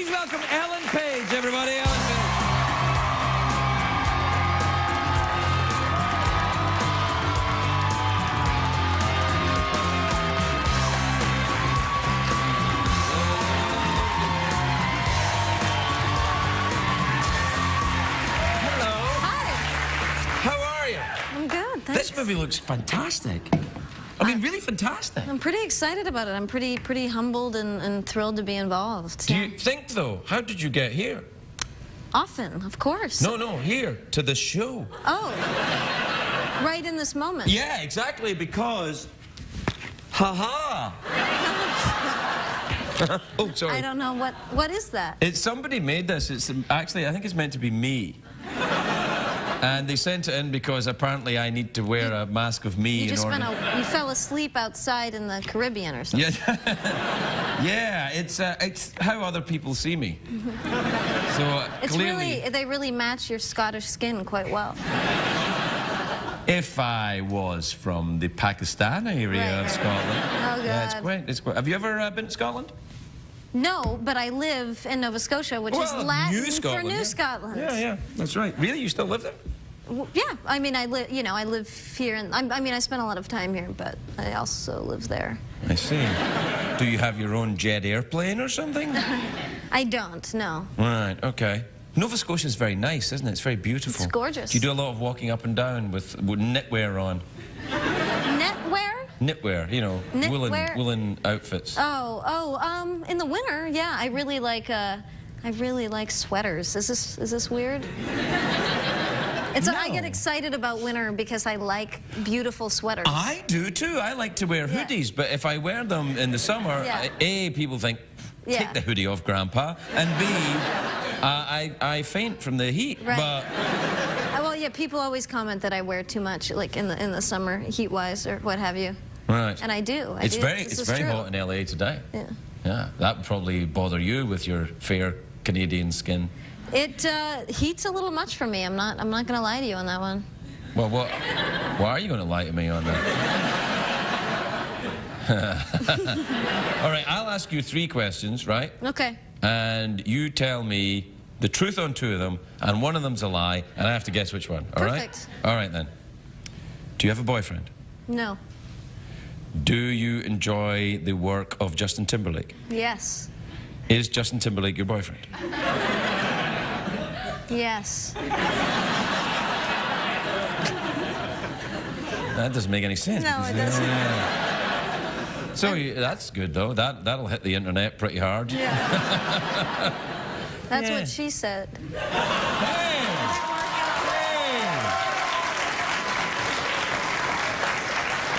Please welcome Ellen Page, everybody. Ellen Page. I'm good, thanks. This movie looks fantastic. I mean, really fantastic. I'm pretty excited about it. I'm pretty humbled and thrilled to be involved. Do you think, though, how did you get here? Often, of course. No, here, to the show. Oh, right in this moment. Yeah, exactly, because... Ha-ha! Oh, sorry. I don't know, what is that? It's somebody made this. It's actually, I think it's meant to be me. And they sent it in because apparently I need to wear a mask of me You in order... you fell asleep outside in the Caribbean or something. Yeah, yeah, it's how other people see me. So It's clearly... they really match your Scottish skin quite well. If I was from the Pakistan area of Scotland... Oh, God. Yeah, it's quite... Have you ever been to Scotland? No, but I live in Nova Scotia, which is Latin for New Scotland. Yeah, that's right. Really, you still live there? Well, yeah, I mean, I live here, and I mean, I spend a lot of time here, but I also live there. I see. Do you have your own jet airplane or something? I don't, no. Right, okay. Nova Scotia is very nice, isn't it? It's very beautiful. It's gorgeous. Do you do a lot of walking up and down with knitwear on? Knitwear? Knitwear, you know, woolen outfits. In the winter, yeah, I really like sweaters. Is this weird? No. I get excited about winter because I like beautiful sweaters. I do too. I like to wear hoodies, but if I wear them in the summer, A, people think, take the hoodie off, Grandpa, and B, I faint from the heat. Right. But well, yeah, people always comment that I wear too much, like in the summer, heat-wise or what have you. Right. And I do. It's very hot in LA today. Yeah. Yeah, that would probably bother you with your fair Canadian skin. It heat's a little much for me. I'm not gonna lie to you on that one. Well, why are you going to lie to me on that? All right, I'll ask you 3 questions, right? Okay. And you tell me the truth on 2 of them, and one of them's a lie, and I have to guess which one. All right? Perfect. All right then. Do you have a boyfriend? No. Do you enjoy the work of Justin Timberlake? Yes. Is Justin Timberlake your boyfriend? Yes. That doesn't make any sense. No, it doesn't. Yeah. So that's good though. That'll hit the internet pretty hard. Yeah. That's what she said. Hey!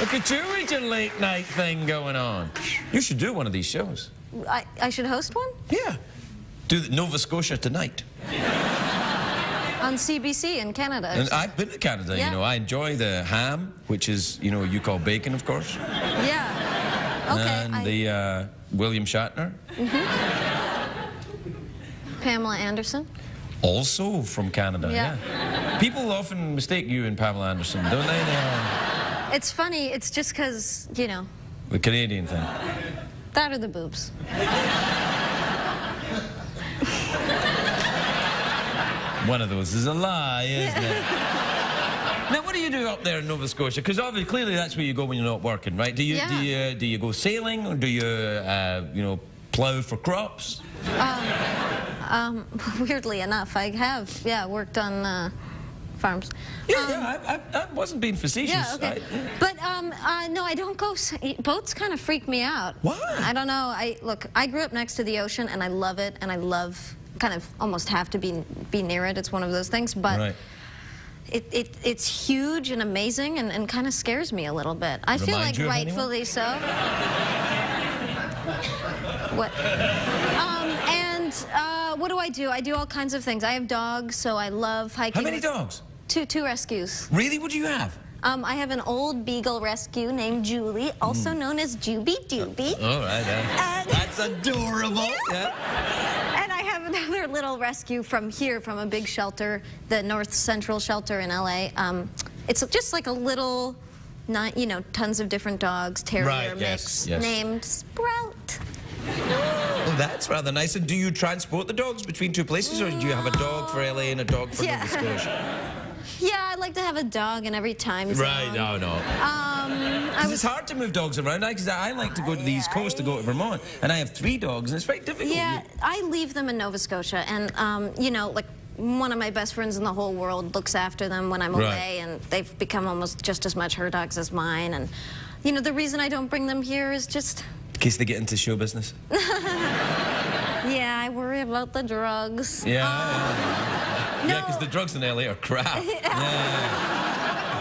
Look at you with your late night thing going on. You should do one of these shows. I should host one? Yeah. Do Nova Scotia Tonight. On CBC in Canada. And I've been to Canada, you know. I enjoy the ham, which is, you know, you call bacon, of course. Yeah. Okay. And the William Shatner. Pamela Anderson. Also from Canada, yeah. People often mistake you and Pamela Anderson, don't they? It's funny, it's just because, you know. The Canadian thing. That or the boobs. One of those is a lie, isn't it? Now, what do you do up there in Nova Scotia? Because obviously, clearly, that's where you go when you're not working, right? Do you do you go sailing, or do you you know, plough for crops? Weirdly enough, I have worked on farms. I wasn't being facetious. Yeah, okay. But no, I don't go. Boats kind of freak me out. Why? I don't know. Look, I grew up next to the ocean, and I love it, and I love kind of almost have to be near it. It's one of those things, but it's huge and amazing, and kind of scares me a little bit. I feel like rightfully so. What? And what do? I do all kinds of things. I have dogs, so I love hiking. How many dogs? Two rescues. Really? What do you have? I have an old beagle rescue named Julie, also known as Juby Doobie. All right, that's adorable. Yeah. And I have another little rescue from here, from a big shelter, the North Central shelter in LA. It's just like a little, you know, tons of different dogs, terrier mix, named Sprout. Oh, that's rather nice. And do you transport the dogs between two places, or do you have a dog for LA and a dog for Nova Scotia? Yeah, I'd like to have a dog in every time zone. Right, no. It's hard to move dogs around. I like to go to the East Coast to go to Vermont, and I have 3 dogs, and it's very difficult. Yeah, I leave them in Nova Scotia, and, you know, like, one of my best friends in the whole world looks after them when I'm away, and they've become almost just as much her dogs as mine, and, you know, the reason I don't bring them here is just... In case they get into show business? Yeah, I worry about the drugs. Yeah, no. Yeah, because the drugs in LA are crap.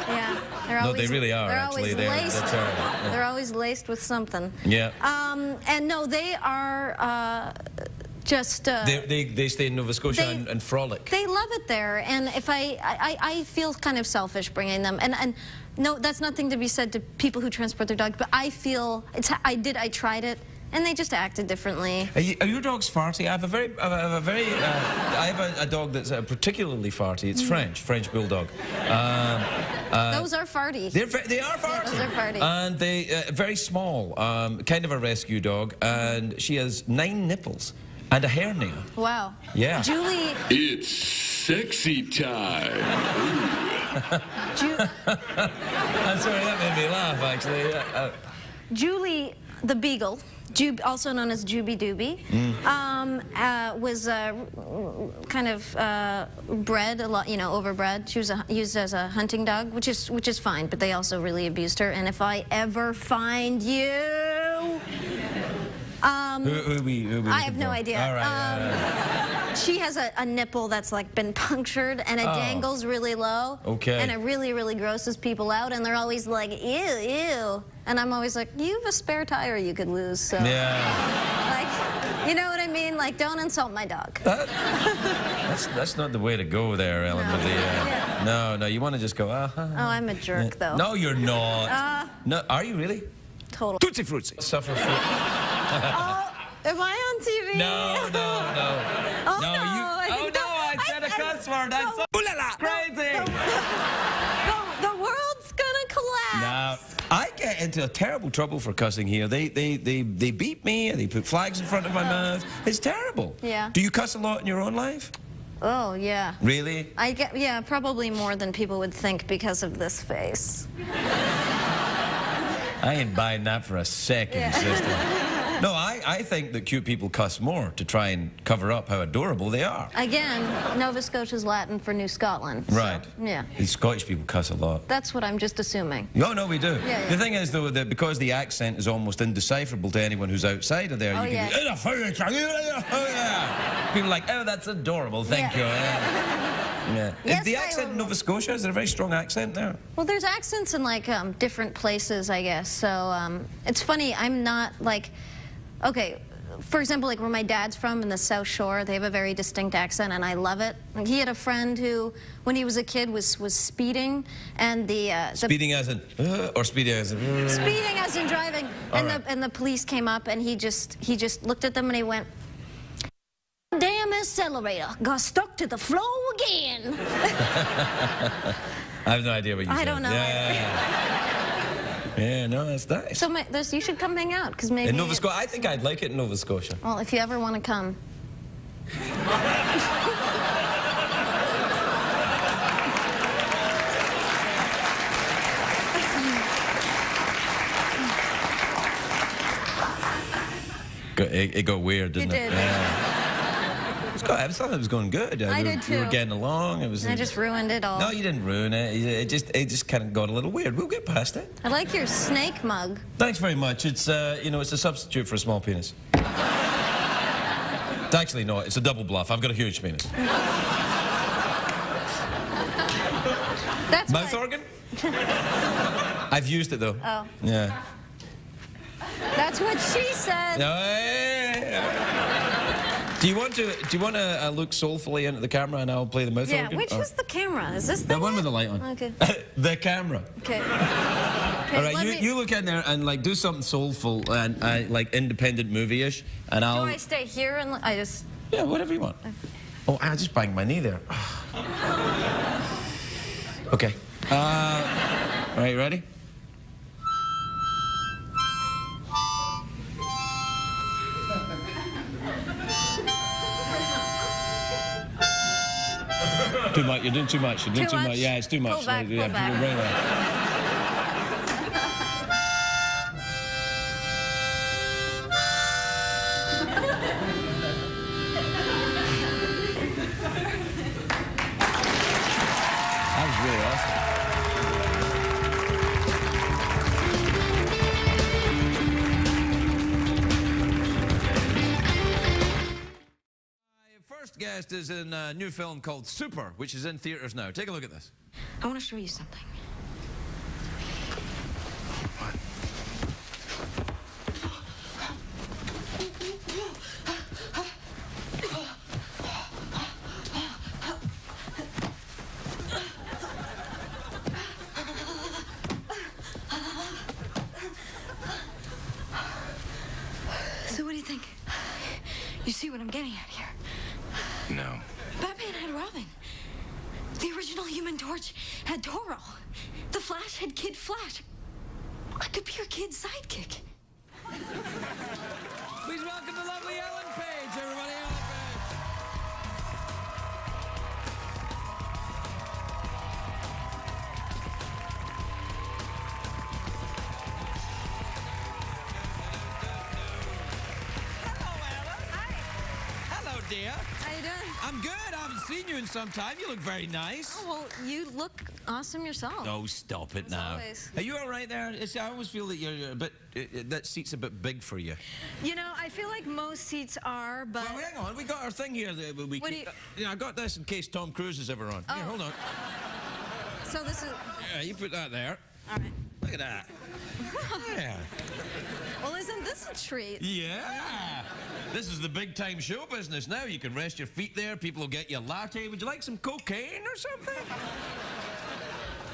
Yeah, they're always, no, they really are, actually. They're always laced with something. Yeah. And no, they are... just they stay in Nova Scotia and frolic. They love it there, and if I feel kind of selfish bringing them, and no, that's nothing to be said to people who transport their dogs, but I feel I tried it, and they just acted differently. Are your dogs farty? I have a dog that's particularly farty. It's French bulldog. Those are farty. They are farty. Yeah, those are farty. And they very small, kind of a rescue dog, and she has 9 nipples. And a hairnail. Wow. Yeah. Julie. It's sexy time. I'm sorry, that made me laugh, actually. Julie, the beagle, also known as Juby Dooby, was kind of bred a lot, you know, overbred. She was used as a hunting dog, which is fine, but they also really abused her. And if I ever find you. Who I have no idea. All right, she has a nipple that's like been punctured, and it dangles really low. Okay. And it really, really grosses people out, and they're always like, ew, ew. And I'm always like, you have a spare tire you could lose, so. Yeah. Like, you know what I mean? Like, don't insult my dog. That's not the way to go there, Ellen. No. No, you want to just go, Oh, I'm a jerk, though. No, you're not. No, are you really? Total. Tootsie Fruits. Suffer from... Oh, am I on TV? No. Oh, no. I said a cuss word. That's so crazy. The world's gonna collapse. Now, I get into terrible trouble for cussing here. They beat me, and they put flags in front of my mouth. It's terrible. Yeah. Do you cuss a lot in your own life? Oh, yeah. Really? Yeah, probably more than people would think because of this face. I ain't buying that for a second, sister. No, I think that cute people cuss more to try and cover up how adorable they are. Again, Nova Scotia's Latin for New Scotland. Right. So, yeah. These Scottish people cuss a lot. That's what I'm just assuming. No, we do. Yeah. The thing is, though, that because the accent is almost indecipherable to anyone who's outside of there, you can people are like, oh, that's adorable, thank you. Yeah. Yes, Is the accent in Nova Scotia, is there a very strong accent there? Well, there's accents in, like, different places, I guess. So, it's funny, I'm not, like... Okay, for example, like where my dad's from in the South Shore, they have a very distinct accent, and I love it. Like, he had a friend who, when he was a kid, was speeding, and speeding as in, or speeding as in... Speeding as in driving, and the police came up, and he just looked at them, and he went, damn accelerator, got stuck to the floor again. I have no idea what you said. I don't know. Yeah, no, that's nice. So you should come hang out, because maybe... In Nova Scotia? I think I'd like it in Nova Scotia. Well, if you ever want to come. It got weird, didn't it? It did. Yeah. I thought it was going good. I did too. We were getting along. I just ruined it all. No, you didn't ruin it. It just kind of got a little weird. We'll get past it. I like your snake mug. Thanks very much. It's you know, it's a substitute for a small penis. It's actually not. It's a double bluff. I've got a huge penis. That's mouth organ? I've used it though. Oh. Yeah. That's what she said. Do you want to look soulfully into the camera and I'll play the mouth organ? Yeah, which is the camera? Is this the one with the light on? Okay. The camera. Okay. All right, you look in there and like do something soulful and like independent movie-ish, and I'll. Do I stay here and I just? Yeah, whatever you want. Oh, I just banged my knee there. Okay. All right, you ready? Too much. You're doing too much. You're doing Too much? Yeah, it's too much. Pull back, yeah, pull back. You're right. That was really awesome. My first guest is in a new film called Super, which is in theaters now. Take a look at this. I want to show you something. So what do you think? You see what I'm getting at here? No. Batman had Robin. The original Human Torch had Toro. The Flash had Kid Flash. I could be your kid's sidekick. Please welcome the lovely Ellen Page, everybody. Ellen Page. Hello, dear. How you doing? I'm good. I haven't seen you in some time. You look very nice. Oh, well, you look awesome yourself. Oh, stop it now. always. Are you all right there? I always feel that you're a bit. That seat's a bit big for you. You know, I feel like most seats are, but... Well, hang on. We got our thing here. That we What do you- I got this in case Tom Cruise is ever on. Oh. Here, hold on. So this is... Yeah, you put that there. All right. Look at that. Yeah. Well, isn't this a treat? Yeah. This is the big time show business now. You can rest your feet there. People will get you a latte. Would you like some cocaine or something?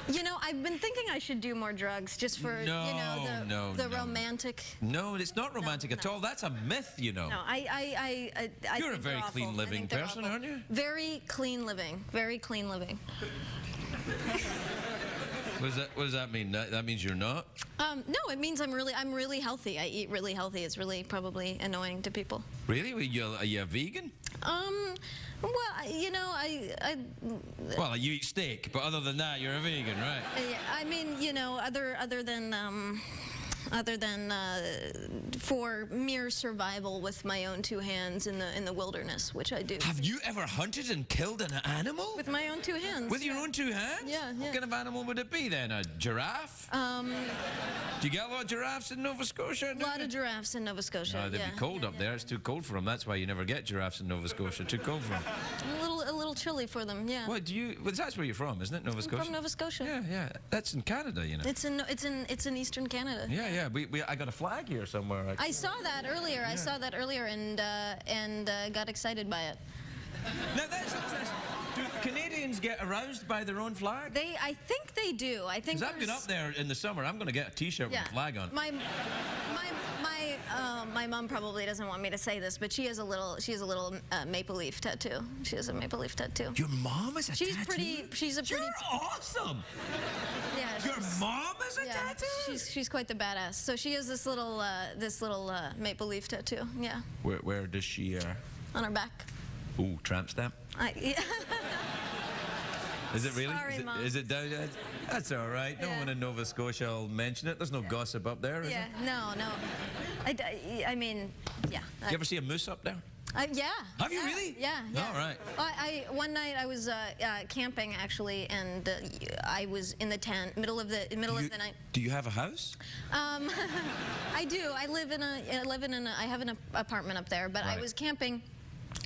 You know, I've been thinking I should do more drugs just for, the romantic... No, it's not romantic at all. That's a myth, you know. No, I You're a think very they're clean awful. I living think they're person, awful. aren't you? Very clean living. Very clean living. What does that mean? That means you're not? No, it means I'm really healthy. I eat really healthy. It's really probably annoying to people. Really? Are you a vegan? Well, you know, Well, you eat steak, but other than that, you're a vegan, right? I mean, you know, other than for mere survival with my own two hands in the wilderness, which I do. Have you ever hunted and killed an animal? With my own two hands. With your own two hands? Yeah, yeah. What kind of animal would it be then? A giraffe? Do you get a lot of giraffes in Nova Scotia? A lot of giraffes in Nova Scotia. No, they'd yeah, be cold yeah, up there. It's too cold for them. That's why you never get giraffes in Nova Scotia. Too cold for them. A little chilly for them. Yeah. What do you? Well, that's where you're from, isn't it? Nova Scotia. I'm from Nova Scotia. Yeah, yeah. That's in Canada, you know. It's in Eastern Canada. Yeah, yeah. I got a flag here somewhere. I saw that earlier. Yeah. I saw that earlier and got excited by it. Now that's interesting. Do Canadians get aroused by their own flag? I think they do. I think. Because I've been up there in the summer. I'm going to get a T-shirt with a flag on. My mom probably doesn't want me to say this, but she has a little maple leaf tattoo. She has a maple leaf tattoo. Your mom is a tattoo? She's a pretty. You're awesome. Yeah. Your mom is a tattoo? She's quite the badass. So she has this little maple leaf tattoo. Yeah. Where does she? On her back. Ooh, tramp stamp. Yeah. Is it really? Sorry, Mom. Is it down? That's all right. No one in Nova Scotia will mention it. There's no gossip up there, is Yeah. there? No. I mean, yeah. You ever see a moose up there? Yeah. Have you really? Yeah. All right. One night I was camping actually, and I was in the tent, middle of the night. Do you have a house? I do. I have an apartment up there, but I was camping,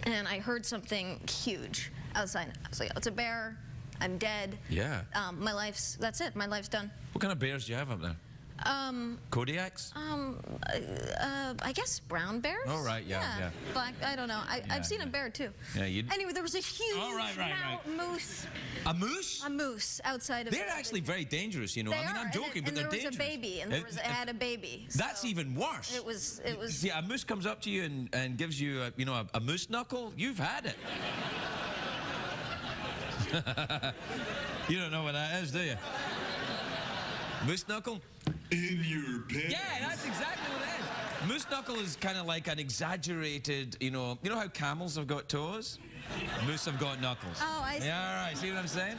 and I heard something huge outside. I was like, oh, it's a bear. I'm dead. Yeah. That's it. My life's done. What kind of bears do you have up there? Kodiaks? I guess brown bears. Oh, right, yeah. Black, I don't know. I've seen a bear too. Yeah, Anyway, there was a huge moose. A moose? A moose outside of. They're actually very dangerous, you know. They I mean, are, I'm joking, but and they're there dangerous. was a baby, and it had a baby. That's so even worse. It was. Yeah, a moose comes up to you and gives you, a moose knuckle. You've had it. You don't know what that is, do you? Moose knuckle? In your pants. Yeah, that's exactly what it is. Moose knuckle is kind of like an exaggerated, you know how camels have got toes? Moose have got knuckles. Oh, I see. Yeah, all right, see what I'm saying?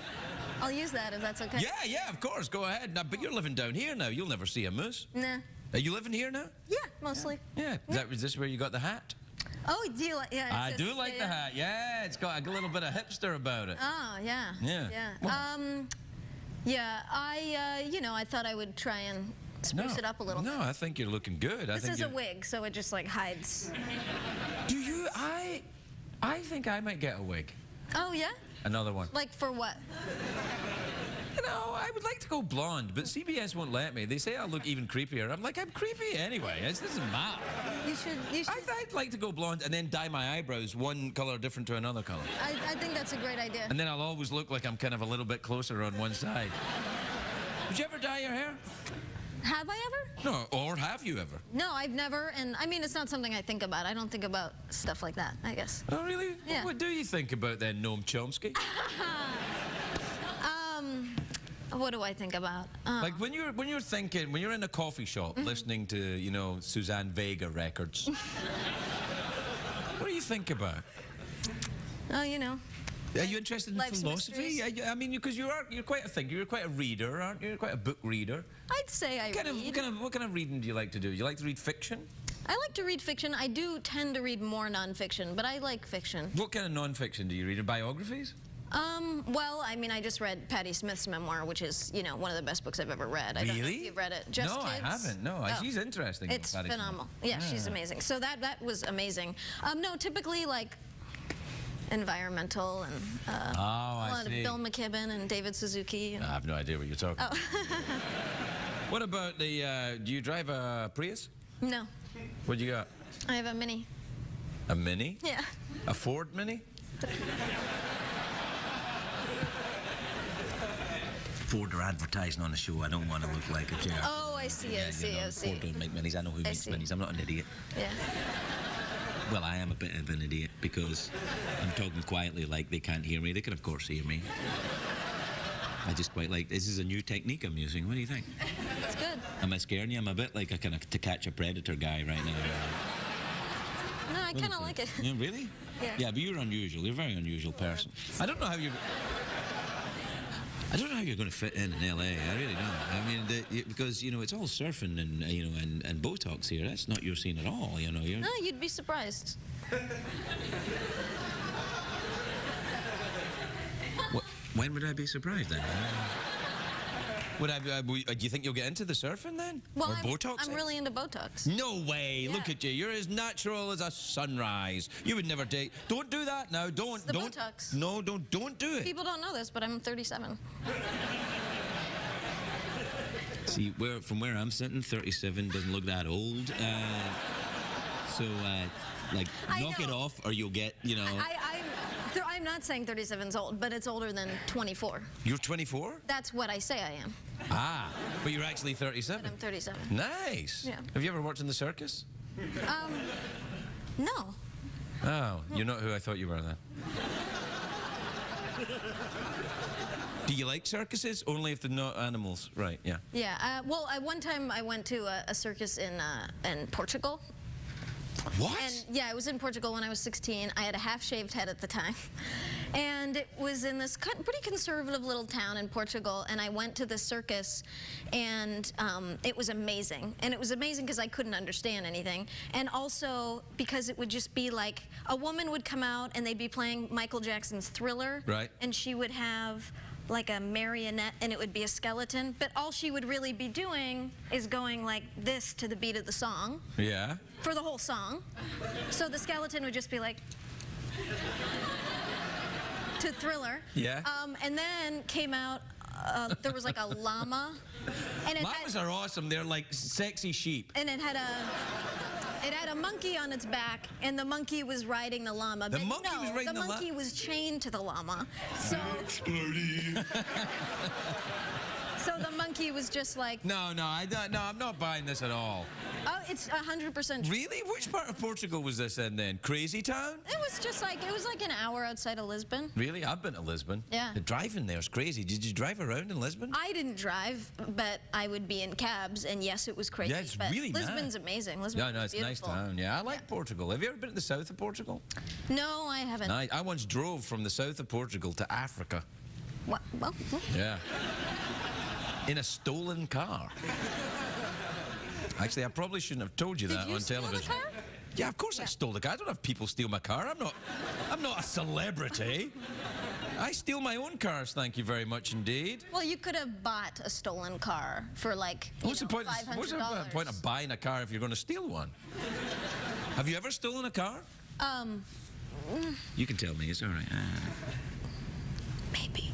I'll use that if that's okay. Yeah, yeah, of course, go ahead. Now, but you're living down here now. You'll never see a moose. Nah. Are you living here now? Yeah, mostly. Yeah. Is this where you got the hat? Oh, do you like? Yeah. I do like the hat. Yeah, it's got a little bit of hipster about it. Oh, yeah. Yeah. Yeah. Yeah. I thought I would try and spruce it up a little. No, I think you're looking good. This is a wig, so it just like hides. Do you? I think I might get a wig. Oh yeah. Another one. Like for what? You know, I would like to go blonde, but CBS won't let me. They say I'll look even creepier. I'm like, I'm creepy anyway. It doesn't matter. You should. I'd like to go blonde and then dye my eyebrows one color different to another color. I think that's a great idea. And then I'll always look like I'm kind of a little bit closer on one side. Did you ever dye your hair? Have I ever? No, or have you ever? No, I've never, and I mean, it's not something I think about. I don't think about stuff like that, I guess. Oh, really? Yeah. What do you think about then, Noam Chomsky? What do I think about? Like when you're in a coffee shop listening to, Suzanne Vega records. What do you think about? Oh, Are you interested in philosophy? I mean, because you're quite a thinker. You're quite a reader, aren't you? You're quite a book reader. I'd say I read. What kind of reading do you like to do? You like to read fiction? I like to read fiction. I do tend to read more nonfiction, but I like fiction. What kind of nonfiction do you read? Biographies? Well, I mean, I just read Patti Smith's memoir, which is, one of the best books I've ever read. Really? I don't know if you've read it. Just no, Kids. I haven't. No, she's interesting. It's phenomenal. Yeah, she's amazing. So that was amazing. No, typically like environmental and a lot of Bill McKibben and David Suzuki. I have no idea what you're talking about. What about do you drive a Prius? No. What do you got? I have a Mini. A Mini? Yeah. A Ford Mini? Ford are advertising on the show. I don't want to look like a jerk. Oh, I see. I see. Ford don't make minis. I know who makes minis. I'm not an idiot. Yeah. Well, I am a bit of an idiot because I'm talking quietly like they can't hear me. They can, of course, hear me. I just quite like... This is a new technique I'm using. What do you think? It's good. Am I scaring you? I'm a bit like a kind of To Catch a Predator guy right now. No, I kind of like it. Yeah, really? Yeah. Yeah, but you're unusual. You're a very unusual person. I don't know how you're going to fit in LA. I really don't. I mean, because it's all surfing and and Botox here. That's not your scene at all. You're... No, you'd be surprised. When would I be surprised then? Do you think you'll get into the surfing then? Well, or Botox? I'm really into Botox. No way! Yeah. Look at you. You're as natural as a sunrise. You would never date. Don't do that now. Don't. Botox. No, don't do it. People don't know this, but I'm 37. See, from where I'm sitting, 37 doesn't look that old. Knock it off, or you'll get, I'm not saying 37's old, but it's older than 24. You're 24? That's what I say I am. Ah, but you're actually 37. But I'm 37. Nice. Yeah. Have you ever worked in the circus? No. Oh, you're not who I thought you were then. Do you like circuses? Only if they're not animals, right? Yeah. Yeah. Well, one time I went to a circus in Portugal. What? And yeah, I was in Portugal when I was 16. I had a half-shaved head at the time. And it was in this pretty conservative little town in Portugal, and I went to the circus, and it was amazing. And it was amazing because I couldn't understand anything. And also because it would just be like, a woman would come out and they'd be playing Michael Jackson's Thriller. Right. And she would have like a marionette, and it would be a skeleton, but all she would really be doing is going like this to the beat of the song. Yeah. For the whole song. So the skeleton would just be like to Thriller. Yeah. And then came out, there was like a llama. And Llamas are awesome. They're like sexy sheep. And it had a monkey on its back, and the monkey was riding the llama. The monkey was riding the llama? The monkey was chained to the llama. So So the monkey was just like... No, I'm not buying this at all. Oh, it's 100% true. Really? Which part of Portugal was this in then? Crazy Town? It was just like, it was like an hour outside of Lisbon. Really? I've been to Lisbon. Yeah. The driving there's crazy. Did you drive around in Lisbon? I didn't drive, but I would be in cabs, and yes, it was crazy. Yeah, it's but really Lisbon's mad. amazing. Lisbon's It's a nice town. Yeah, I like Portugal. Have you ever been to the south of Portugal? No, I haven't. I once drove from the south of Portugal to Africa. What? Well, Yeah. In a stolen car. Actually, I probably shouldn't have told you that on television. Steal the car? Yeah, of course I stole the car. I don't have people steal my car. I'm not a celebrity. I steal my own cars, thank you very much indeed. Well, you could have bought a stolen car for like, What's the point $500. of buying a car if you're going to steal one? Have you ever stolen a car? You can tell me, it's all right. Maybe.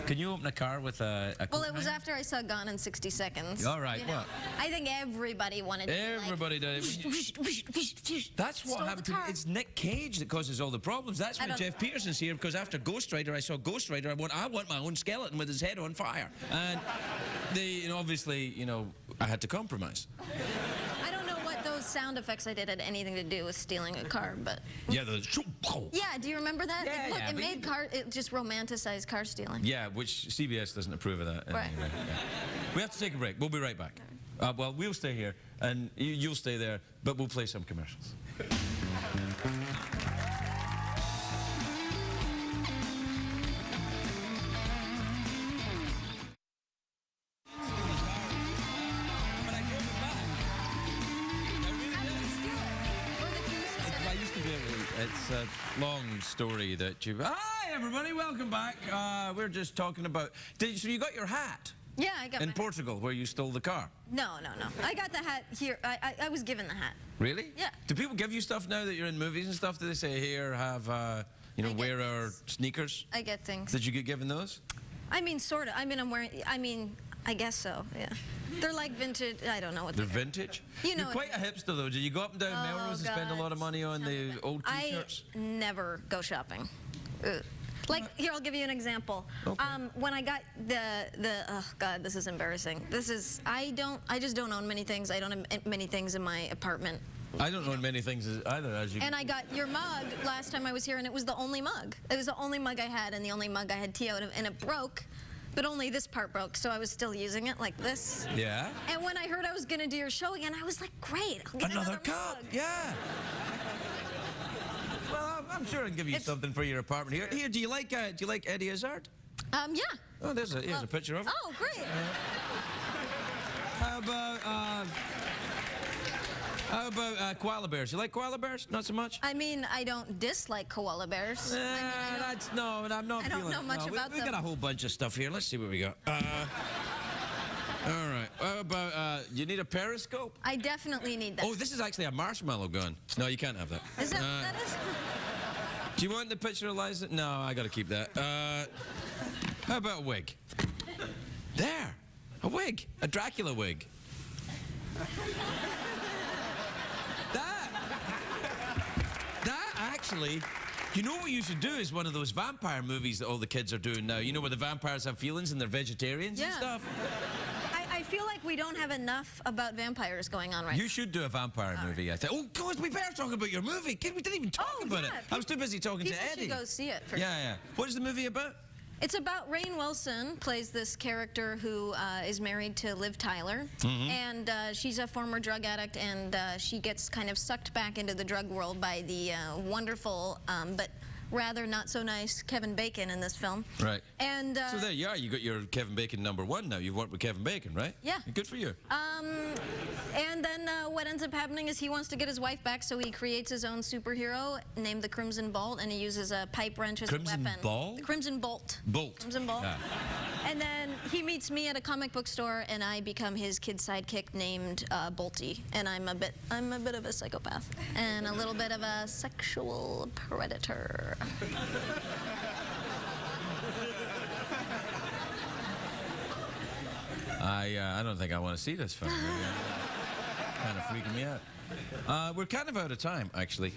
Can you open a car with a Well, it was after I saw Gone in 60 Seconds. All right, you know? what? I think everybody wanted to Everybody did it. That's what happened to me. It's Nick Cage that causes all the problems. That's why Jeff Peterson's here, because after Ghost Rider, I saw Ghost Rider. I want my own skeleton with his head on fire. And obviously, I had to compromise. I don't know what those sound effects I did had anything to do with stealing a car, but... Yeah, Yeah, do you remember that? Yeah, It just romanticized car stealing. Yeah, which CBS doesn't approve of that. Right. Anyway, yeah. We have to take a break. We'll be right back. Well, we'll stay here, and you'll stay there, but we'll play some commercials. It's a long story that you... Hi, everybody. Welcome back. We're just talking about... So you got your hat? Yeah, I got in Portugal, where you stole the car? No. I got the hat here. I was given the hat. Really? Yeah. Do people give you stuff now that you're in movies and stuff? Do they say, here, have, wear our sneakers? I get things. Did you get given those? I mean, sort of. I guess so, yeah. They're like vintage. I don't know what they're vintage? You're quite a hipster, though. Did you go up and down Melrose and spend a lot of money on the old T-shirts? I never go shopping. Like, here, I'll give you an example. Okay. When I got oh God, this is embarrassing. I just don't own many things. I don't have many things in my apartment. I don't own many things either, as you... And I got your mug last time I was here, and it was the only mug. It was the only mug I had, and the only mug I had tea out of, and it broke. But only this part broke, so I was still using it like this. Yeah? And when I heard I was going to do your show again, I was like, great, I'll get another cup. mug. Yeah. Well, I'm sure I can give you something for your apartment here. Here, do you like Eddie Izzard? Yeah. Oh, here's a picture of him. Oh, great. How about koala bears? You like koala bears? Not so much? I mean, I don't dislike koala bears. I'm not I don't know much about them. We got a whole bunch of stuff here. Let's see what we got. All right. How about, you need a periscope? I definitely need that. Oh, this is actually a marshmallow gun. No, you can't have that. Is that what that is? Do you want the picture of Liza? No, I got to keep that. How about a wig? There. A wig. A Dracula wig. That actually, you know what you should do is one of those vampire movies that all the kids are doing now. You know, where the vampires have feelings and they're vegetarians and stuff. I feel like we don't have enough about vampires going on right now. You should do a vampire movie, I think. Oh, God, we better talk about your movie. We didn't even talk about it. I was too busy talking to Eddie. People should go see it. Yeah. What is the movie about? It's about Rainn Wilson plays this character who is married to Liv Tyler, and she's a former drug addict, and she gets kind of sucked back into the drug world by the wonderful but rather not so nice Kevin Bacon in this film. Right. And so there you are. You got your Kevin Bacon #1 now. You've worked with Kevin Bacon, right? Yeah. Good for you. And then what ends up happening is he wants to get his wife back, so he creates his own superhero named the Crimson Bolt, and he uses a pipe wrench as a weapon. Crimson Bolt? The Crimson Bolt. Bolt. Crimson Bolt. Yeah. And then he meets me at a comic book store, and I become his kid sidekick named Bolty, and I'm a bit of a psychopath and a little bit of a sexual predator. I don't think I want to see this film. Kind of freaking me out. We're kind of out of time, actually.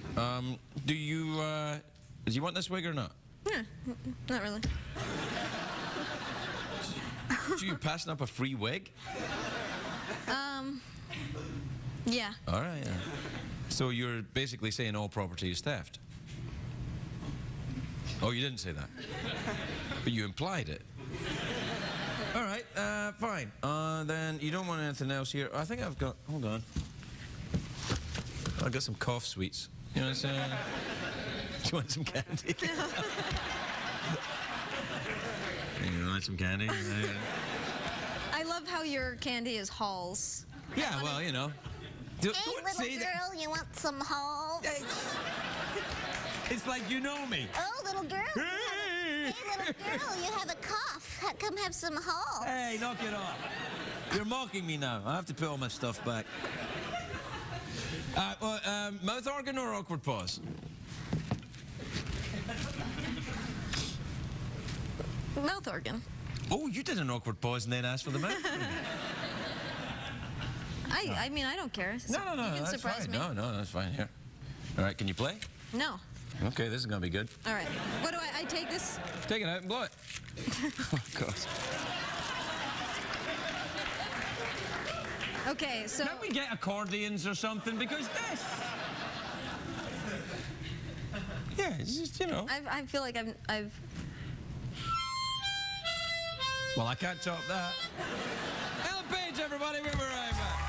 Do you want this wig or not? Yeah, not really. So you're passing up a free wig? Yeah. All right. Yeah. So you're basically saying all property is theft? Oh, you didn't say that. But you implied it. All right, fine. Then you don't want anything else here. I think I've got... Hold on. I've got some cough sweets. You know what I'm saying? Do you want some candy? You want some candy? I love how your candy is Halls. Yeah, well, you know. Hey, little girl, you want some Halls? It's like you know me. Oh, little girl. Hey, little girl, you have a cough. Come have some Halls. Hey, knock it off. You're mocking me now. I have to put all my stuff back. Mouth organ or awkward pause? Mouth organ. Oh, you did an awkward pause and then asked for the mouth organ. I mean, I don't care. No, You can that's surprise fine. me. No, that's fine. Here. All right, can you play? No. Okay, this is going to be good. All right. What do I take this? Take it out and blow it. Oh, God. Okay, so... Can't we get accordions or something? Because this... Yeah, it's just, you know. I feel like I've... Well, I can't top that. Ellen Page, everybody, we'll be right back.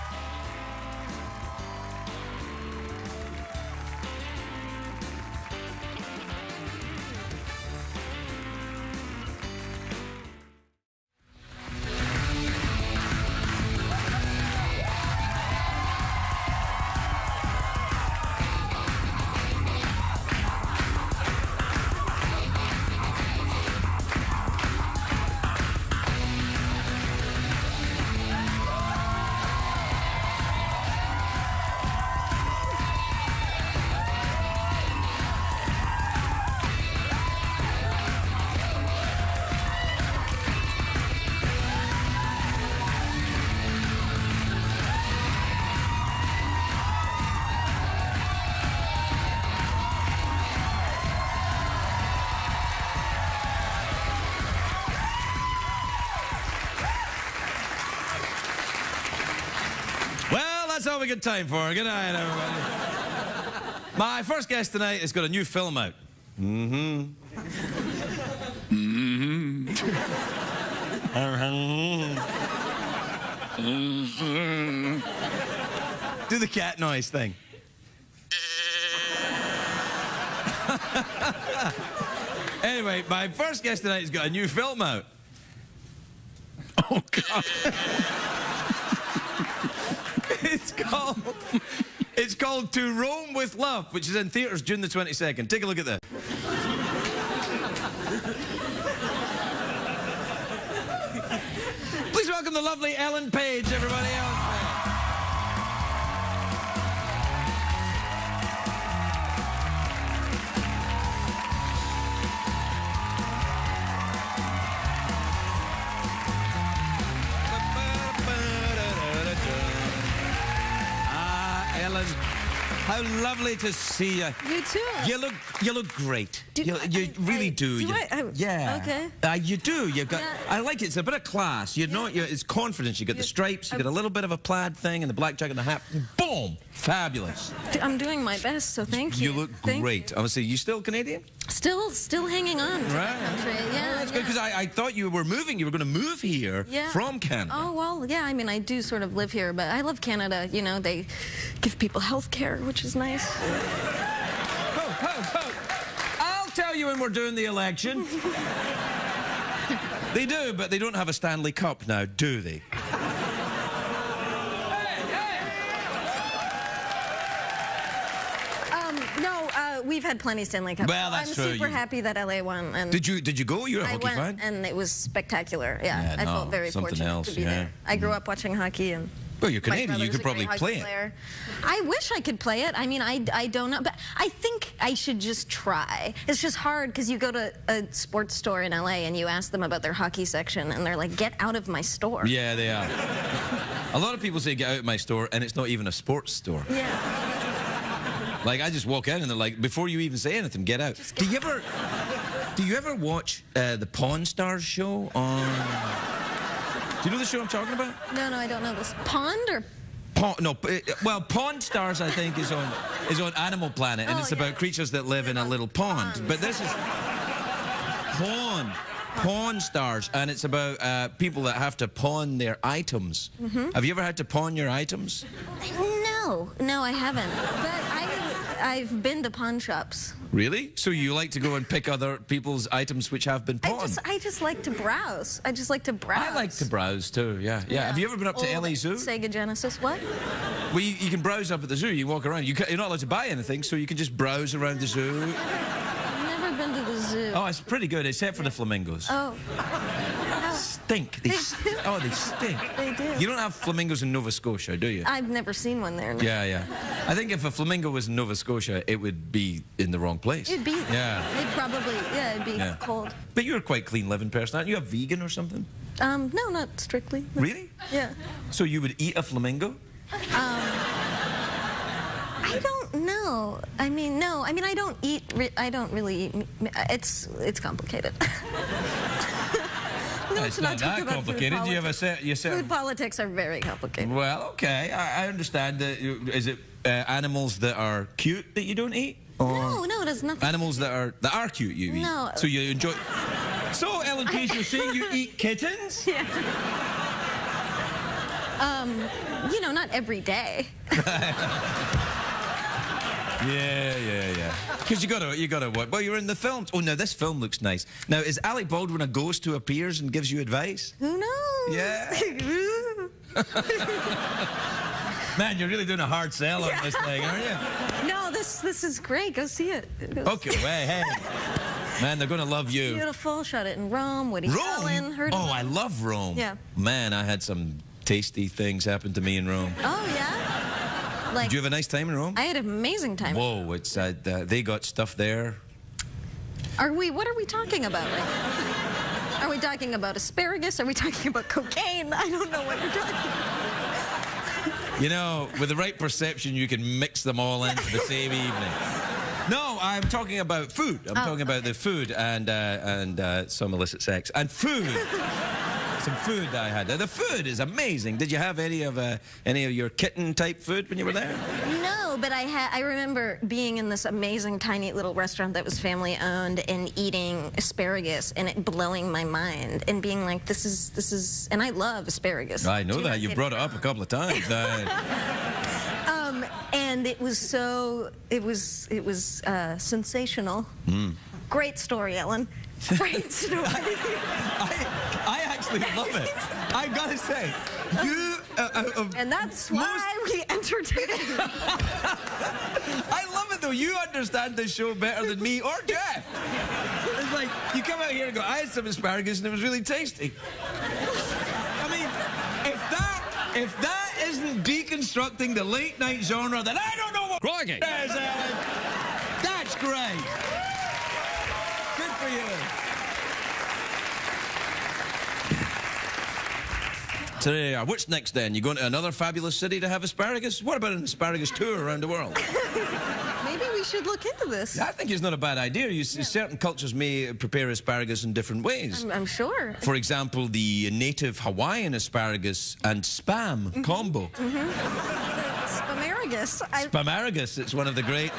That's all we got time for. Good night, everybody. My first guest tonight has got a new film out. Do the cat noise thing. Anyway, my first guest tonight has got a new film out. Oh, God. It's called To Rome with Love, which is in theaters June the 22nd. Take a look at this. Please welcome the lovely Ellen Page, everybody. Ellen Page. Ellen, how lovely to see you. You too. You look great. You really do. Yeah. Okay. You do. You've got. Yeah. I like it. It's a bit of class. You know. It's confidence. You got the stripes. You got a little bit of a plaid thing and the black jacket and the hat. Boom! Fabulous. I'm doing my best, so thank you. You look great. Honestly, you still Canadian? Still hanging on. Right. Yeah. That's good because I thought you were moving. You were going to move here from Canada. Oh well, yeah. I mean, I do sort of live here, but I love Canada. You know, they give people health care, which is nice. I'll tell you when we're doing the election. They do, but they don't have a Stanley Cup now, do they? No, we've had plenty of Stanley Cups. Well, that's true. I'm super happy that LA won. And Did you go? You're a hockey fan? I went, and it was spectacular. Yeah, I felt very fortunate to be there. I grew up watching hockey, and well, you're Canadian. You could probably play it. I wish I could play it. I mean, I don't know, but I think I should just try. It's just hard because you go to a sports store in LA and you ask them about their hockey section, and they're like, "Get out of my store." Yeah, they are. A lot of people say, "Get out of my store," and it's not even a sports store. Yeah. Like, I just walk in and they're like, before you even say anything, get out. Do you ever watch the Pawn Stars show on... Do you know the show I'm talking about? No, I don't know this. Pond or? No, well, Pawn Stars, I think, is on Animal Planet, and it's about creatures that live in a little pond. But this is Pawn Stars, and it's about people that have to pawn their items. Have you ever had to pawn your items? No, I haven't. But I've been to pawn shops. Really? So you like to go and pick other people's items which have been pawned? I just like to browse. I just like to browse. I like to browse too, yeah. Have you ever been up to LA Zoo? Sega Genesis, what? Well, you can browse up at the zoo. You walk around. You're not allowed to buy anything, so you can just browse around the zoo. I've never been to the zoo. Oh, it's pretty good, except for the flamingos. Oh. Stink. They stink. They do. You don't have flamingos in Nova Scotia, do you? I've never seen one there. No. Yeah. I think if a flamingo was in Nova Scotia, it would be in the wrong place. It'd be. Yeah. It'd probably. Yeah, it'd be cold. But you're a quite clean-living person, aren't you? A vegan or something? No, not strictly. No. Really? Yeah. So you would eat a flamingo? I don't know. I mean, no. I mean, I don't really eat. It's complicated. No, it's not that complicated. You have a set. Food politics are very complicated. Well, okay, I understand. Is it animals that are cute that you don't eat? Or no, there's nothing. Animals that are cute you eat. No. So you enjoy. So Ellen Page, you're saying you eat kittens? Yeah. You know, not every day. Yeah. Because you gotta what? Well, you're in the films. Oh, now this film looks nice. Now, is Alec Baldwin a ghost who appears and gives you advice? Who knows? Yeah. Man, you're really doing a hard sell on this thing, aren't you? No, this is great. Go see it. Okay, hey. Man, they're gonna love you. Beautiful. Shot it in Rome. Woody Allen. Oh, I love Rome. Yeah. Man, I had some tasty things happen to me in Rome. Oh yeah. Like, did you have a nice time in Rome? I had an amazing time. Whoa, it's they got stuff there. What are we talking about right now? Are we talking about asparagus? Are we talking about cocaine? I don't know what you're talking about. You know, with the right perception, you can mix them all in for the same evening. No, I'm talking about food. I'm talking about the food and some illicit sex. And food. Some food that I had there. The food is amazing. Did you have any of your kitten-type food when you were there? No, but I remember being in this amazing tiny little restaurant that was family-owned and eating asparagus and it blowing my mind and being like, this is, and I love asparagus. I know that. You brought it up a couple of times. And it was sensational. Great story, Ellen. Great story. I actually love it. I've got to say, you... and that's why we entertain. I love it, though. You understand this show better than me or Jeff. It's like, you come out here and go, I had some asparagus and it was really tasty. I mean, if that isn't deconstructing the late-night genre, then I don't know what... Crikey. That's great. Good for you. So there you are. What's next then? You going to another fabulous city to have asparagus? What about an asparagus tour around the world? Maybe we should look into this. I think it's not a bad idea. Certain cultures may prepare asparagus in different ways. I'm sure. For example, the native Hawaiian asparagus and spam combo. Spamaragus. Spamaragus, it's one of the great...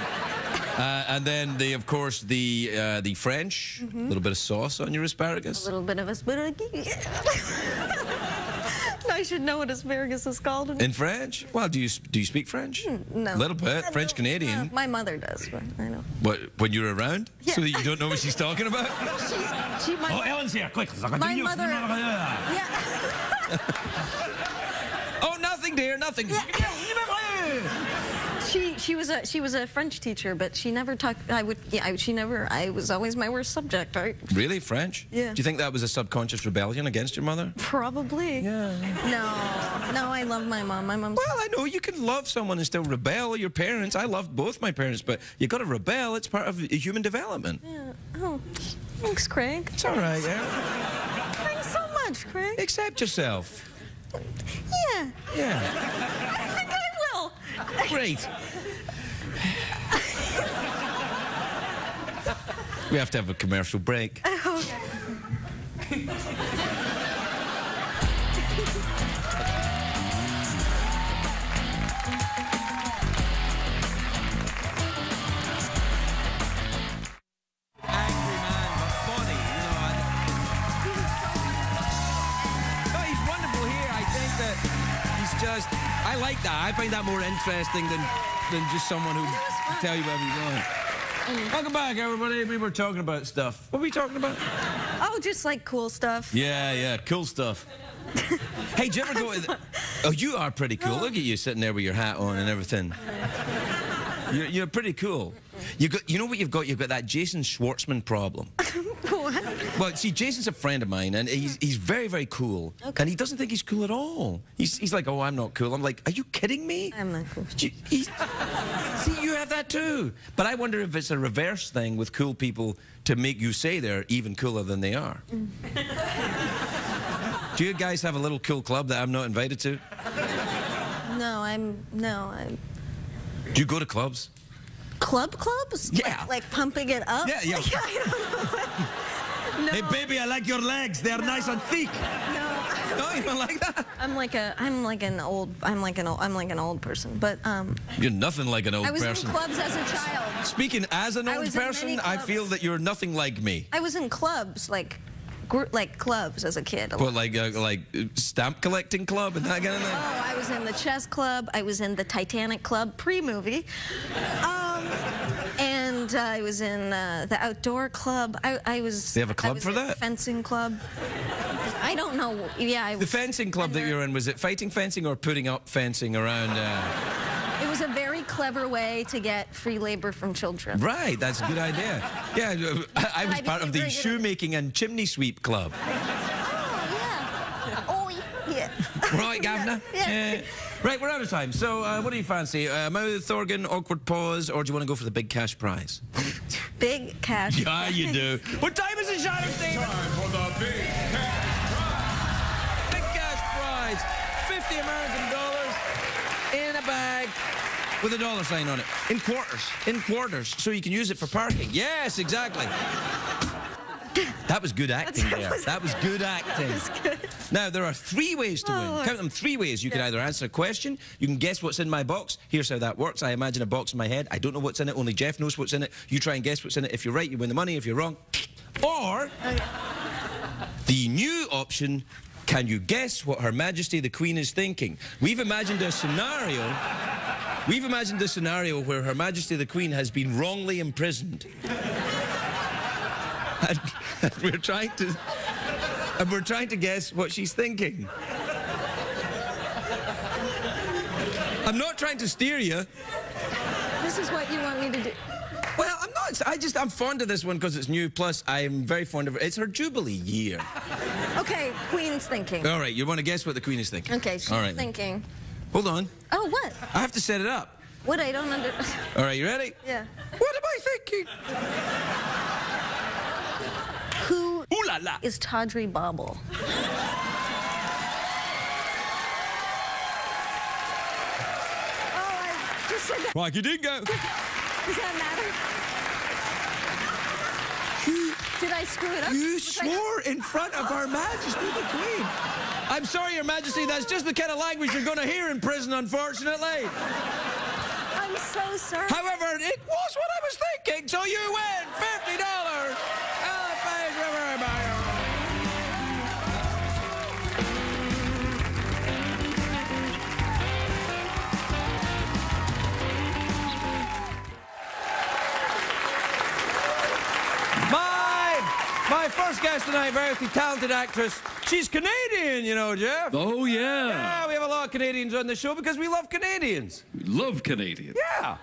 and then, of course, the French. A little bit of sauce on your asparagus. A little bit of asparagus. I should know what asparagus is called. In French? Well, do you speak French? No. A little bit. French-Canadian. No, my mother does, but I know. What, when you're around? Yeah. So that you don't know what she's talking about? She might... Oh, Ellen's here. Quick. My mother... Yeah. Oh, nothing, dear. Nothing. Yeah. She was a French teacher, but she never talked. I was always my worst subject. Really, French? Yeah. Do you think that was a subconscious rebellion against your mother? Probably. Yeah. No, I love my mom. My mom's... Well, I know you can love someone and still rebel. Your parents. I loved both my parents, but you got to rebel. It's part of human development. Yeah. Oh, thanks, Craig. It's all right, yeah. Thanks so much, Craig. Accept yourself. Yeah. Yeah. I think I will. Great. We have to have a commercial break. Okay. I like that. I find that more interesting than just someone who can tell you where you're going. Welcome back, everybody. We were talking about stuff. What were we talking about? Oh, just like cool stuff. Yeah, cool stuff. Hey, did you ever go to Oh, you are pretty cool. Look at you sitting there with your hat on and everything. You're pretty cool. You know what you've got? You've got that Jason Schwartzman problem. What? Well, see, Jason's a friend of mine, and he's very, very cool. Okay. And he doesn't think he's cool at all. He's like, oh, I'm not cool. I'm like, are you kidding me? I'm not cool. See, you have that too. But I wonder if it's a reverse thing with cool people to make you say they're even cooler than they are. Do you guys have a little cool club that I'm not invited to? No, I'm... Do you go to clubs? Clubs? Yeah. Like pumping it up? Yeah. Like, no. Hey, baby, I like your legs. They're nice and thick. No, you don't like that? I'm like an old person, but You're nothing like an old person. I was in clubs as a child. Speaking as an old person, I feel that you're nothing like me. I was in clubs, like clubs as a kid. What, like stamp collecting club and that kind of thing? Oh, I was in the chess club. I was in the Titanic club pre-movie. And I was in the outdoor club. I was. They have a club for that? Fencing club. I don't know. Yeah, I was. The fencing club that you're in, was it fighting fencing or putting up fencing around? It was a very clever way to get free labor from children. Right, that's a good idea. Yeah, I was part of the shoemaking and chimney sweep club. Oh, yeah. Right, Governor? Yeah. Right, we're out of time. So, what do you fancy? Mouth organ, awkward pause, or do you want to go for the big cash prize? Big cash. Yeah, you do. What time is it, Shadow Stephen? Time for the big cash prize. Big cash prize. $50 American dollars in a bag with a dollar sign on it. In quarters. In quarters. So you can use it for parking. Yes, exactly. That was good acting there. That was good acting. That was good. Now, there are 3 ways to win. Count them, 3 ways. You can either answer a question, you can guess what's in my box. Here's how that works. I imagine a box in my head. I don't know what's in it. Only Jeff knows what's in it. You try and guess what's in it. If you're right, you win the money. If you're wrong... Or... the new option... Can you guess what Her Majesty the Queen is thinking? We've imagined a scenario where Her Majesty the Queen has been wrongly imprisoned. And we're trying to guess what she's thinking. I'm not trying to steer you. This is what you want me to do. Well, I'm not. I'm fond of this one because it's new. Plus, I'm very fond of it. It's her Jubilee year. Okay, Queen's thinking. All right, you want to guess what the Queen is thinking? Okay, she's thinking. Hold on. Oh, what? I have to set it up. What? I don't under... All right, you ready? Yeah. What am I thinking? Who Ooh la la. is Tawdry Bobble? Oh, I just said that. Rocky Dingo. Does that matter? Did I screw it up? You swore in front of Her Majesty the Queen. I'm sorry, Your Majesty, that's just the kind of language you're going to hear in prison, unfortunately. I'm so sorry. However, it was what I was thinking, so you win $50. My first guest tonight, very talented actress. She's Canadian, you know, Jeff. Oh, yeah. Yeah, we have a lot of Canadians on the show because we love Canadians. We love Canadians. Yeah.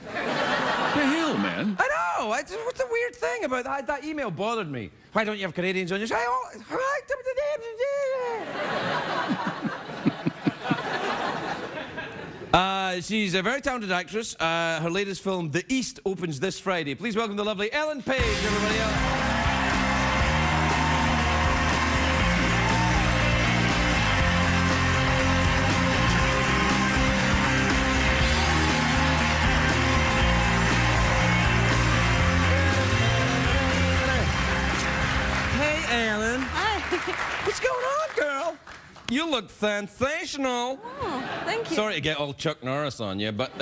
The hell, man? I know. What's the weird thing about that? That email bothered me. Why don't you have Canadians on your show? She's a very talented actress. Her latest film, The East, opens this Friday. Please welcome the lovely Ellen Page, everybody else. Hey, Ellen. Hi. What's going on, girl? You look sensational. Oh, thank you. Sorry to get all Chuck Norris on you, but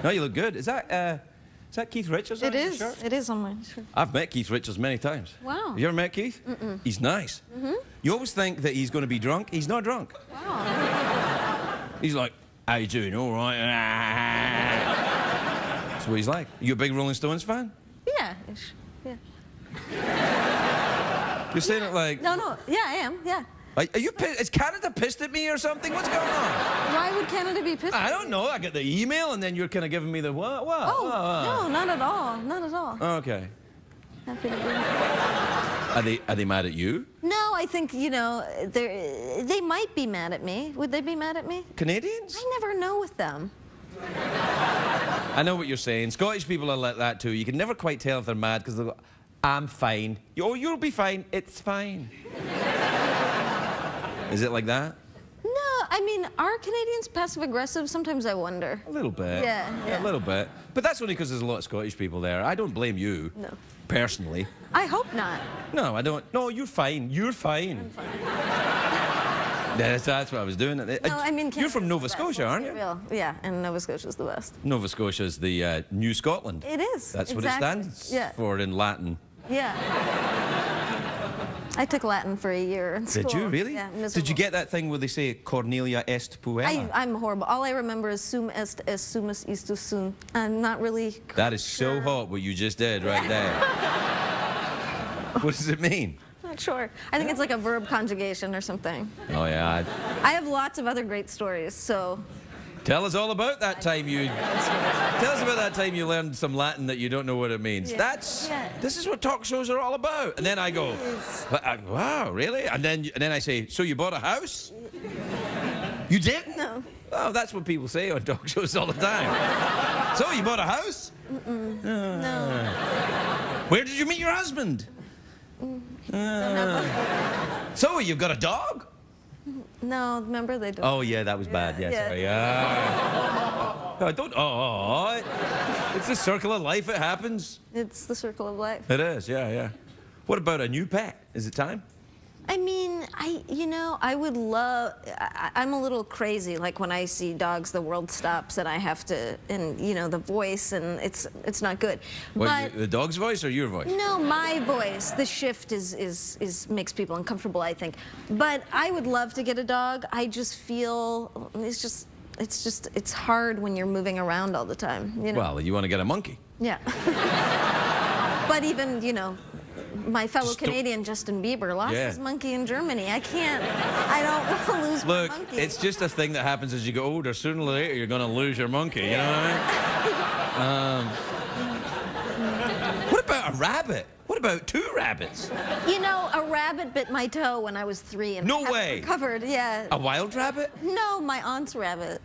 no, you look good. Is that Keith Richards? It is. It is on my shirt. I've met Keith Richards many times. Wow. Have you ever met Keith? Mm-mm. He's nice. Mm-hmm. You always think that he's going to be drunk. He's not drunk. Wow. He's like, how you doing? All right. That's what he's like. You a big Rolling Stones fan? Yeah. Yeah. You're saying it like... No. Yeah, I am. Yeah. Are you pissed? Is Canada pissed at me or something? What's going on? Why would Canada be pissed? I don't know. I get the email and then you're kind of giving me the what? Oh, no, not at all. Not at all. Okay. Happy to be here. Are they mad at you? No, I think, you know, they might be mad at me. Would they be mad at me? Canadians? I never know with them. I know what you're saying. Scottish people are like that too. You can never quite tell if they're mad because they'll go, I'm fine. Oh, you'll be fine. It's fine. Is it like that? No, I mean, are Canadians passive-aggressive? Sometimes I wonder. A little bit. Yeah. A little bit. But that's only because there's a lot of Scottish people there. I don't blame you. No. Personally. I hope not. No, I don't. No, you're fine. You're fine. I'm fine. That's what I was doing. No, I mean, you're from Canada's Nova the best, Scotia, let's aren't be you? real. Yeah, and Nova Scotia's the best. Nova Scotia's the New Scotland. It is. That's what exactly. it stands Yeah. for in Latin. Yeah. I took Latin for a year in school. Did you really? Yeah, Did miserable. you get that thing where they say Cornelia est puella? I'm horrible. All I remember is sum est sumus istus sum. I'm not really That is so hot what you just did right there. What does it mean? Not sure. I think it's like a verb conjugation or something. Oh yeah. I have lots of other great stories, so... Tell us all about that time you... Tell us about that time you learned some Latin that you don't know what it means. Yeah. That's... Yeah. This is what talk shows are all about. And then I go, wow, really? And then I say, so you bought a house? You didn't? No. Oh, that's what people say on talk shows all the time. So you bought a house? No. Where did you meet your husband? So you've got a dog? No, remember they don't. Oh yeah, that was bad. Yeah, yeah. sorry. I don't. It's the circle of life. It happens. It's the circle of life. It is. Yeah. What about a new pet? Is it time? I mean, I would love... I'm a little crazy. Like, when I see dogs, the world stops, and I have to... And, you know, the voice, and it's not good. What, But... the dog's voice or your voice? No, my voice. The shift makes people uncomfortable, I think. But I would love to get a dog. I just feel... It's hard when you're moving around all the time, you know? Well, you want to get a monkey. Yeah. But even, you know... My fellow Canadian Justin Bieber lost his monkey in Germany. I don't want to lose my monkey. Look, it's just a thing that happens as you get older. Sooner or later, you're going to lose your monkey, you know what I mean? What about a rabbit? What about 2 rabbits? You know, a rabbit bit my toe when I was 3 and No I way. recovered, yeah. A wild rabbit? No, my aunt's rabbit.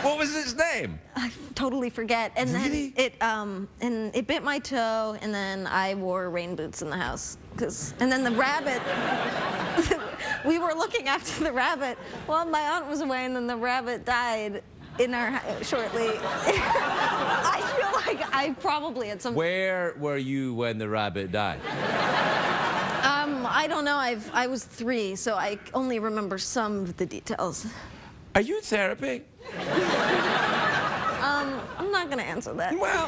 What was its name? I totally forget. And Really? then it bit my toe, and then I wore rain boots in the house. And then the rabbit, we were looking after the rabbit. Well, my aunt was away, and then the rabbit died in our shortly. I feel like I probably at some. Where were you when the rabbit died? I don't know. I was 3, so I only remember some of the details. Are you in therapy? I'm not going to answer that. Well,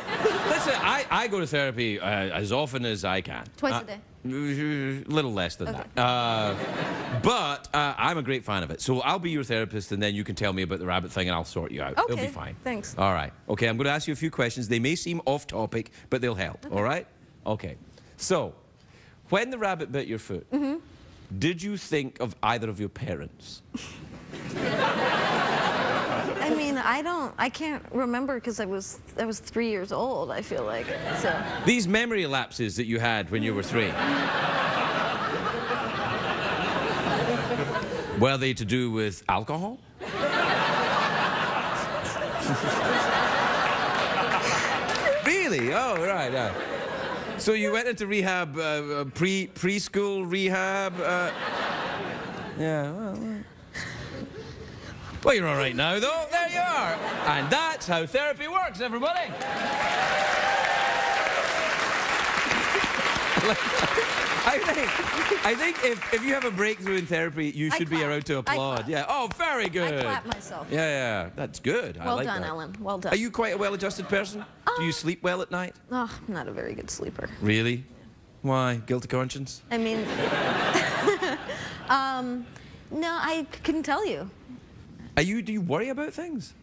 listen, I go to therapy as often as I can. Twice a day? A little less than Okay. that. But I'm a great fan of it. So I'll be your therapist, and then you can tell me about the rabbit thing, and I'll sort you out. Okay, It'll be fine. thanks. All right. Okay, I'm going to ask you a few questions. They may seem off topic, but they'll help. Okay. All right? Okay. So, when the rabbit bit your foot, did you think of either of your parents? I mean, I can't remember because I was 3 years old, I feel like, so. These memory lapses that you had when you were 3. Were they to do with alcohol? Really? Oh, right. So you went into rehab, preschool rehab? Yeah, well, you're all right now, though. There you are. And that's how therapy works, everybody. I think if you have a breakthrough in therapy, you should be allowed to applaud. Yeah. Oh, very good. I clap myself. Yeah, yeah. That's good. I Well like done, that. Ellen. Well done. Are you quite a well-adjusted person? Do you sleep well at night? Oh, I'm not a very good sleeper. Really? Why? Guilty conscience? I mean, no, I couldn't tell you. Do you worry about things?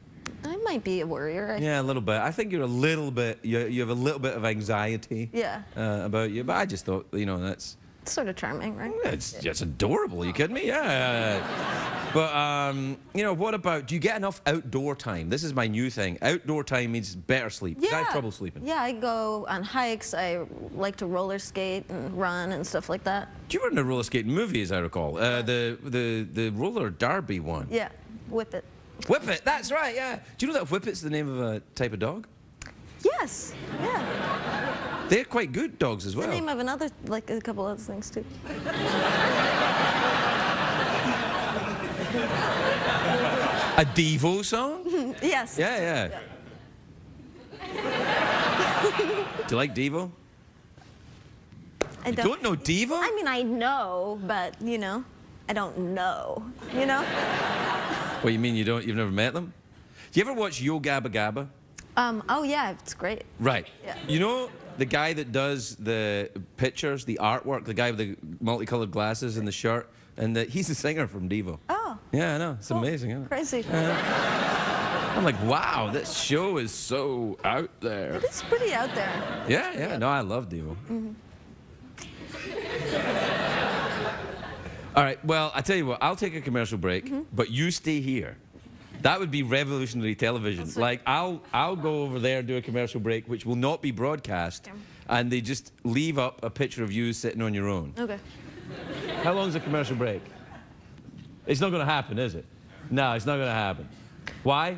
I might be a worrier. Yeah, a little bit. I think you're a little bit. You have a little bit of anxiety. Yeah. About you, but I just thought, that's. It's sort of charming, right? It's just adorable. You kidding me? Yeah. But what about? Do you get enough outdoor time? This is my new thing. Outdoor time means better sleep. Yeah. I have trouble sleeping. Yeah, I go on hikes. I like to roller skate and run and stuff like that. Do you were in a roller skating movie, as I recall? The roller derby one. Yeah, Whip It. Whip It. That's right. Yeah. Do you know that Whip It's the name of a type of dog? Yes. Yeah. They're quite good dogs as well. The name of another, like a couple other things too. A Devo song? Yes. Yeah. Do you like Devo? I You don't know Devo? I mean, I know, but I don't know. What, you mean you've never met them? Do you ever watch Yo Gabba Gabba? Oh yeah, it's great. Right. Yeah. You know the guy that does the pictures, the artwork, the guy with the multicolored glasses and the shirt, and he's the singer from Devo. Oh. Yeah, I know. It's amazing, isn't it? Crazy. I'm like, wow, this show is so out there. It is pretty out there. Yeah. No, I love Devo. Mm-hmm. All right, well, I tell you what, I'll take a commercial break, but you stay here. That would be revolutionary television. Like, I'll go over there and do a commercial break, which will not be broadcast, and they just leave up a picture of you sitting on your own. Okay. How long's a commercial break? It's not going to happen, is it? No, it's not going to happen. Why?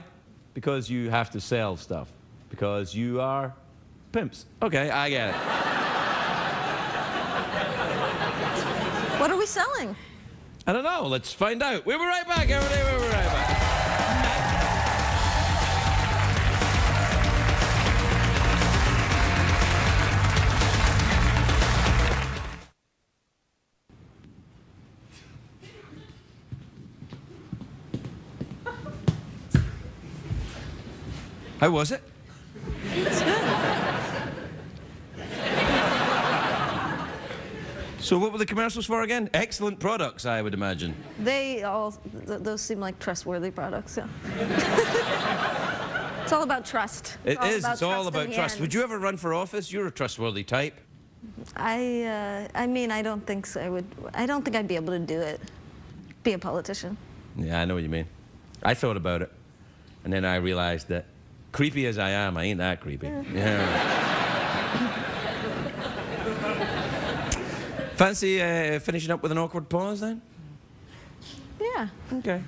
Because you have to sell stuff. Because you are pimps. Okay, I get it. What are we selling? I don't know. Let's find out. We'll be right back, everybody. We'll be right back. How was it? It's good. So what were the commercials for again? Excellent products, I would imagine. Those seem like trustworthy products, yeah. It's all about trust. It's all about trust. Would you ever run for office? You're a trustworthy type. I mean, I don't think so. I don't think I'd be able to do it. Be a politician. Yeah, I know what you mean. I thought about it, and then I realized that creepy as I am, I ain't that creepy. Yeah. Fancy finishing up with an awkward pause then? Yeah. Okay.